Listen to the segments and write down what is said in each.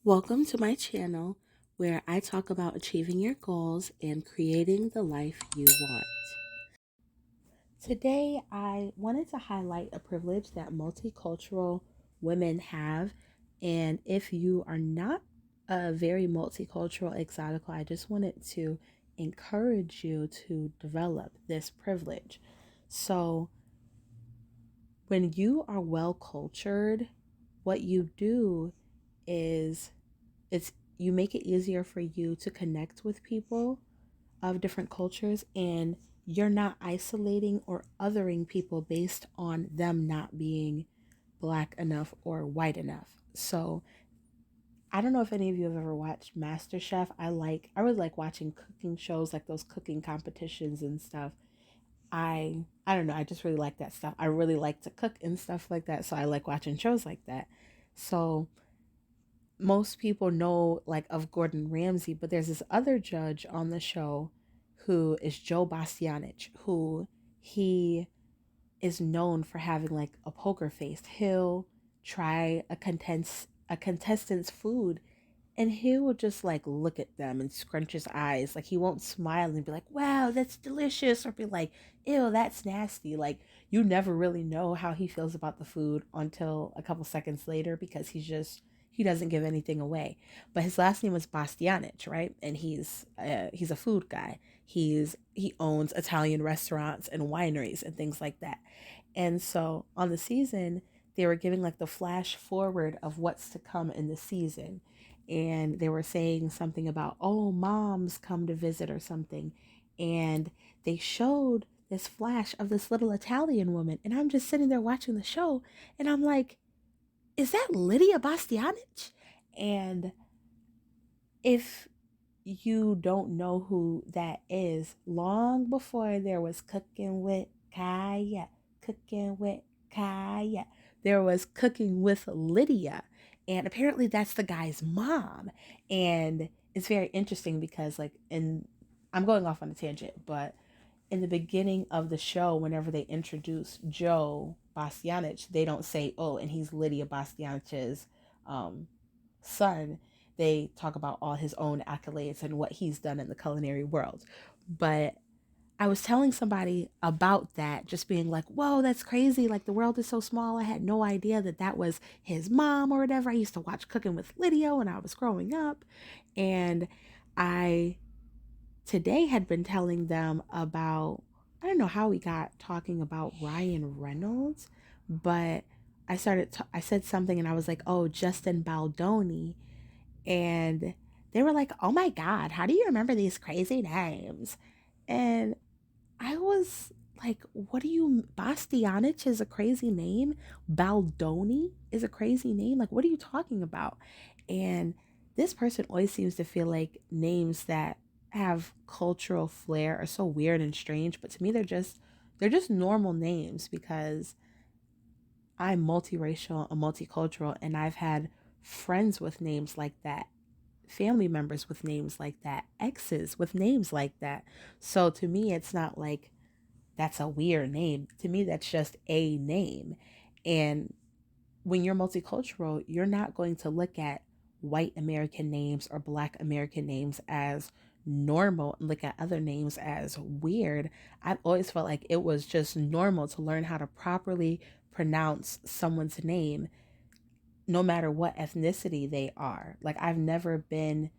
Welcome to my channel where I talk about achieving your goals and creating the life you want. Today, I wanted to highlight a privilege that multicultural women have. And if you are not a very multicultural exotical, I just wanted to encourage you to develop this privilege. So, when you are well cultured, what you do is it's you make it easier for you to connect with people of different cultures, and you're not isolating or othering people based on them not being black enough or white enough. So I don't know if any of you have ever watched MasterChef. I really like watching cooking shows, like those cooking competitions and stuff. I don't know, I just really like that stuff. I really like to cook and stuff like that, so I like watching shows like that. So most people know like of Gordon Ramsay, but there's this other judge on the show who is Joe Bastianich, who he is known for having like a poker face. He'll try a contestant's food and he will just like look at them and scrunch his eyes. Like he won't smile and be like, wow, that's delicious, or be like, ew, that's nasty. Like you never really know how he feels about the food until a couple seconds later because he doesn't give anything away. But his last name is Bastianich, right? And he's a food guy. He owns Italian restaurants and wineries and things like that. And so on the season, they were giving like the flash forward of what's to come in the season. And they were saying something about, oh, moms come to visit or something. And they showed this flash of this little Italian woman. And I'm just sitting there watching the show. And I'm like, is that Lydia Bastianich? And if you don't know who that is, long before there was Cooking with Kaya, there was Cooking with Lydia. And apparently that's the guy's mom. And it's very interesting because, I'm going off on a tangent, but in the beginning of the show, whenever they introduce Joe Bastianich, they don't say, oh, and he's Lydia Bastianich's um, son. They talk about all his own accolades and what he's done in the culinary world. But I was telling somebody about that, just being like, whoa, that's crazy. Like, the world is so small. I had no idea that that was his mom or whatever. I used to watch Cooking with Lydia when I was growing up. And I today had been telling them about, I don't know how we got talking about Ryan Reynolds, but I said something and I was like, oh, Justin Baldoni. And they were like, oh my God, how do you remember these crazy names? And I was like, what do you, Bastianich is a crazy name? Baldoni is a crazy name? Like, what are you talking about? And this person always seems to feel like names that have cultural flair are so weird and strange, but to me they're just normal names because I'm multiracial and multicultural, and I've had friends with names like that, family members with names like that, exes with names like that. So to me, it's not like that's a weird name. To me, that's just a name. And when you're multicultural, you're not going to look at white American names or black American names as normal and look at other names as weird. I've always felt like it was just normal to learn how to properly pronounce someone's name no matter what ethnicity they are. Like, I've never been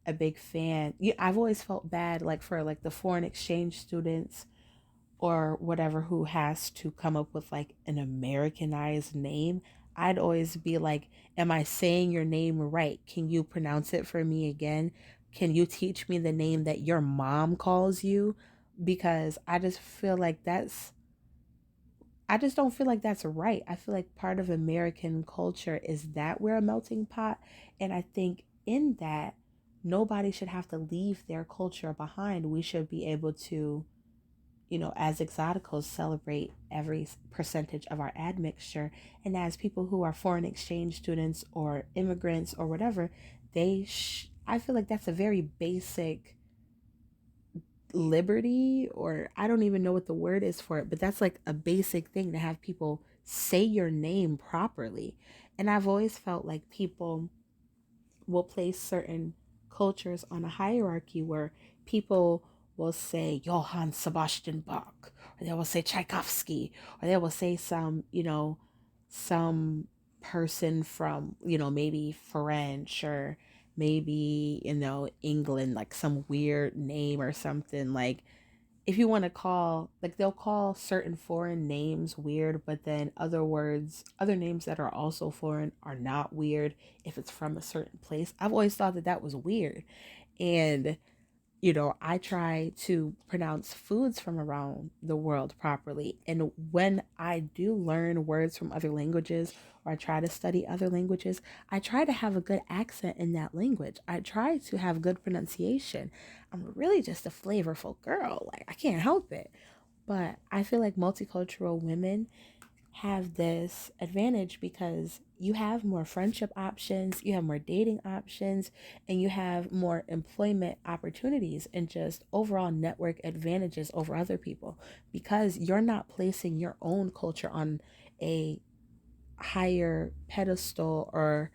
a big fan. I've always felt bad like for like the foreign exchange students or whatever who has to come up with like an Americanized name. I'd always be like, am I saying your name right? Can you pronounce it for me again? Can you teach me the name that your mom calls you? Because I just don't feel like that's right. I feel like part of American culture is that we're a melting pot. And I think in that, nobody should have to leave their culture behind. We should be able to, as exoticals, celebrate every percentage of our admixture. And as people who are foreign exchange students or immigrants or whatever, I feel like that's a very basic liberty, or I don't even know what the word is for it, but that's like a basic thing to have people say your name properly. And I've always felt like people will place certain cultures on a hierarchy where people will say Johann Sebastian Bach, or they will say Tchaikovsky, or they will say some, some person from, maybe French, or maybe, England, like some weird name or something. Like, if you want to call, like, they'll call certain foreign names weird, but then other names that are also foreign are not weird if it's from a certain place. I've always thought that that was weird. And I try to pronounce foods from around the world properly. And when I do learn words from other languages, or I try to study other languages, I try to have a good accent in that language. I try to have good pronunciation. I'm really just a flavorful girl. Like, I can't help it. But I feel like multicultural women have this advantage because you have more friendship options, you have more dating options, and you have more employment opportunities and just overall network advantages over other people because you're not placing your own culture on a higher pedestal or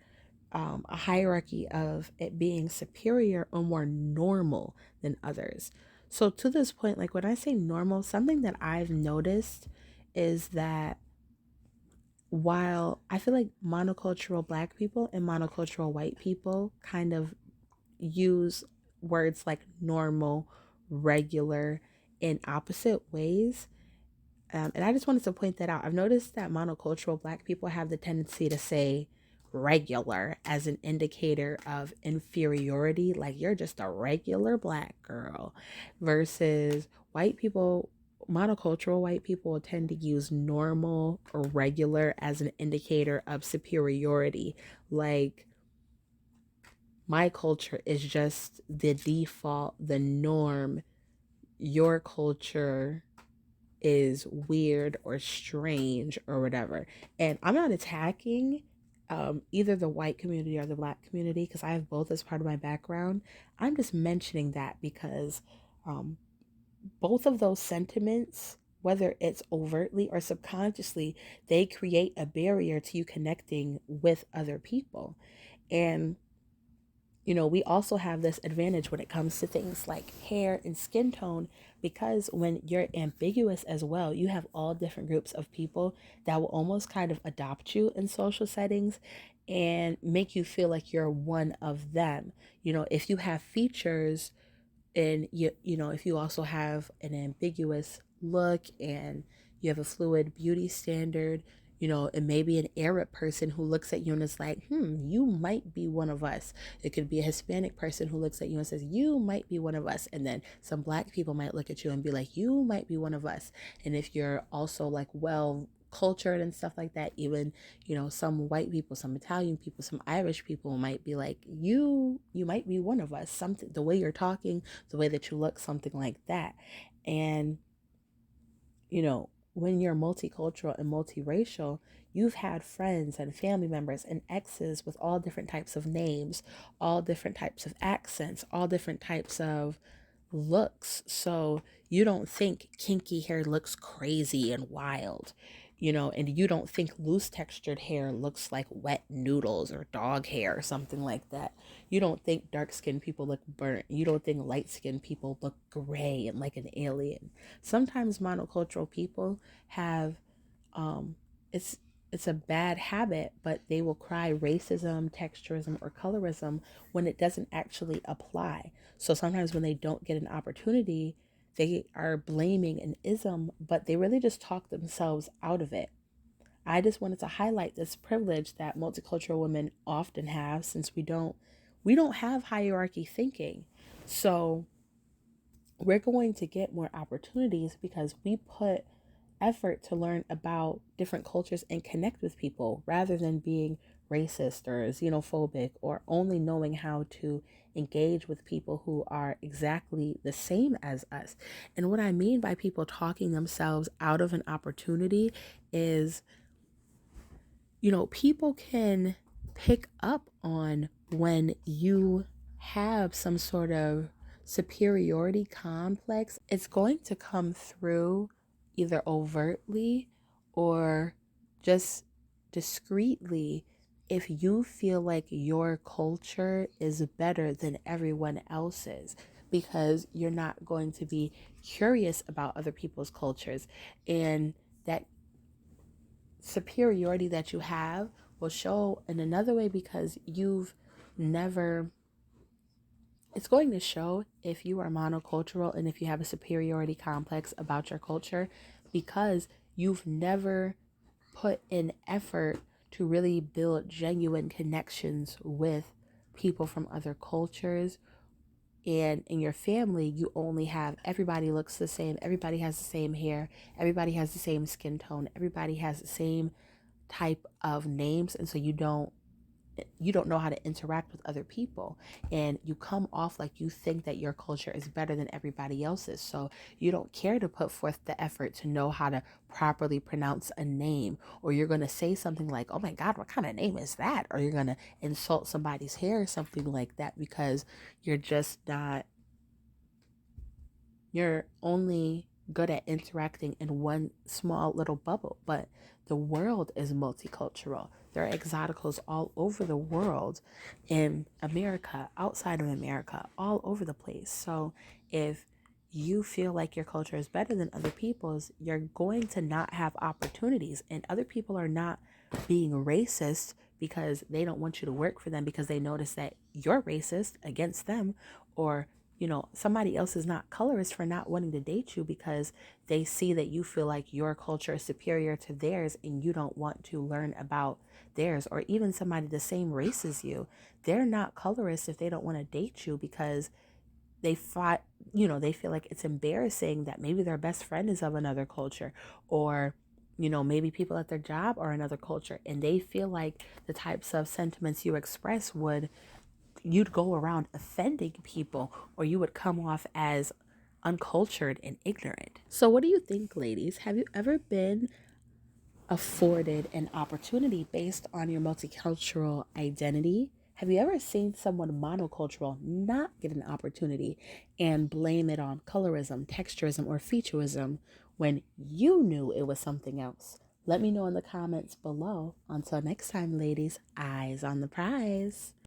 a hierarchy of it being superior or more normal than others. So, to this point, like when I say normal, something that I've noticed is that while I feel like monocultural black people and monocultural white people kind of use words like normal, regular in opposite ways, and I just wanted to point that out. I've noticed that monocultural black people have the tendency to say regular as an indicator of inferiority, like you're just a regular black girl, versus white people, monocultural white people will tend to use normal or regular as an indicator of superiority. Like, my culture is just the default, the norm. Your culture is weird or strange or whatever. And I'm not attacking either the white community or the black community because I have both as part of my background. I'm just mentioning that because um, both of those sentiments, whether it's overtly or subconsciously, they create a barrier to you connecting with other people. And we also have this advantage when it comes to things like hair and skin tone, because when you're ambiguous as well, you have all different groups of people that will almost kind of adopt you in social settings and make you feel like you're one of them. If you have features and if you also have an ambiguous look and you have a fluid beauty standard, it may be an Arab person who looks at you and is like, you might be one of us. It could be a Hispanic person who looks at you and says, you might be one of us. And then some black people might look at you and be like, you might be one of us. And if you're also like well cultured and stuff like that, even some white people, some Italian people, some Irish people might be like, you might be one of us. Something, the way you're talking, the way that you look, something like that. And when you're multicultural and multiracial, you've had friends and family members and exes with all different types of names, all different types of accents, all different types of looks. So you don't think kinky hair looks crazy and wild, and you don't think loose textured hair looks like wet noodles or dog hair or something like that. You don't think dark skinned people look burnt. You don't think light skinned people look gray and like an alien. Sometimes monocultural people have um it's it's a bad habit, but they will cry racism, texturism, or colorism when it doesn't actually apply. So sometimes when they don't get an opportunity, they are blaming an ism, but they really just talk themselves out of it. I just wanted to highlight this privilege that multicultural women often have, since we don't have hierarchy thinking. So we're going to get more opportunities because we put effort to learn about different cultures and connect with people rather than being racist or xenophobic or only knowing how to engage with people who are exactly the same as us. And what I mean by people talking themselves out of an opportunity is, people can pick up on when you have some sort of superiority complex. It's going to come through either overtly or just discreetly if you feel like your culture is better than everyone else's because you're not going to be curious about other people's cultures, and that superiority that you have will show in another way because you've never, it's going to show if you are monocultural and if you have a superiority complex about your culture because you've never put in effort to really build genuine connections with people from other cultures. And in your family, you only have, everybody looks the same, everybody has the same hair, everybody has the same skin tone, everybody has the same type of names, and so you don't know how to interact with other people, and you come off like you think that your culture is better than everybody else's, so you don't care to put forth the effort to know how to properly pronounce a name, or you're going to say something like, oh my god, what kind of name is that, or you're going to insult somebody's hair or something like that because you're just not, you're only good at interacting in one small little bubble. But the world is multicultural. There are exoticals all over the world, in America, outside of America, all over the place. So if you feel like your culture is better than other people's, you're going to not have opportunities. And other people are not being racist because they don't want you to work for them because they notice that you're racist against them, or somebody else is not colorist for not wanting to date you because they see that you feel like your culture is superior to theirs and you don't want to learn about theirs. Or even somebody the same race as you, they're not colorist if they don't want to date you because they fought, they feel like it's embarrassing that maybe their best friend is of another culture, or maybe people at their job are another culture, and they feel like the types of sentiments you express you'd go around offending people, or you would come off as uncultured and ignorant. So what do you think, ladies? Have you ever been afforded an opportunity based on your multicultural identity? Have you ever seen someone monocultural not get an opportunity and blame it on colorism, texturism, or featureism when you knew it was something else? Let me know in the comments below. Until next time, ladies, eyes on the prize.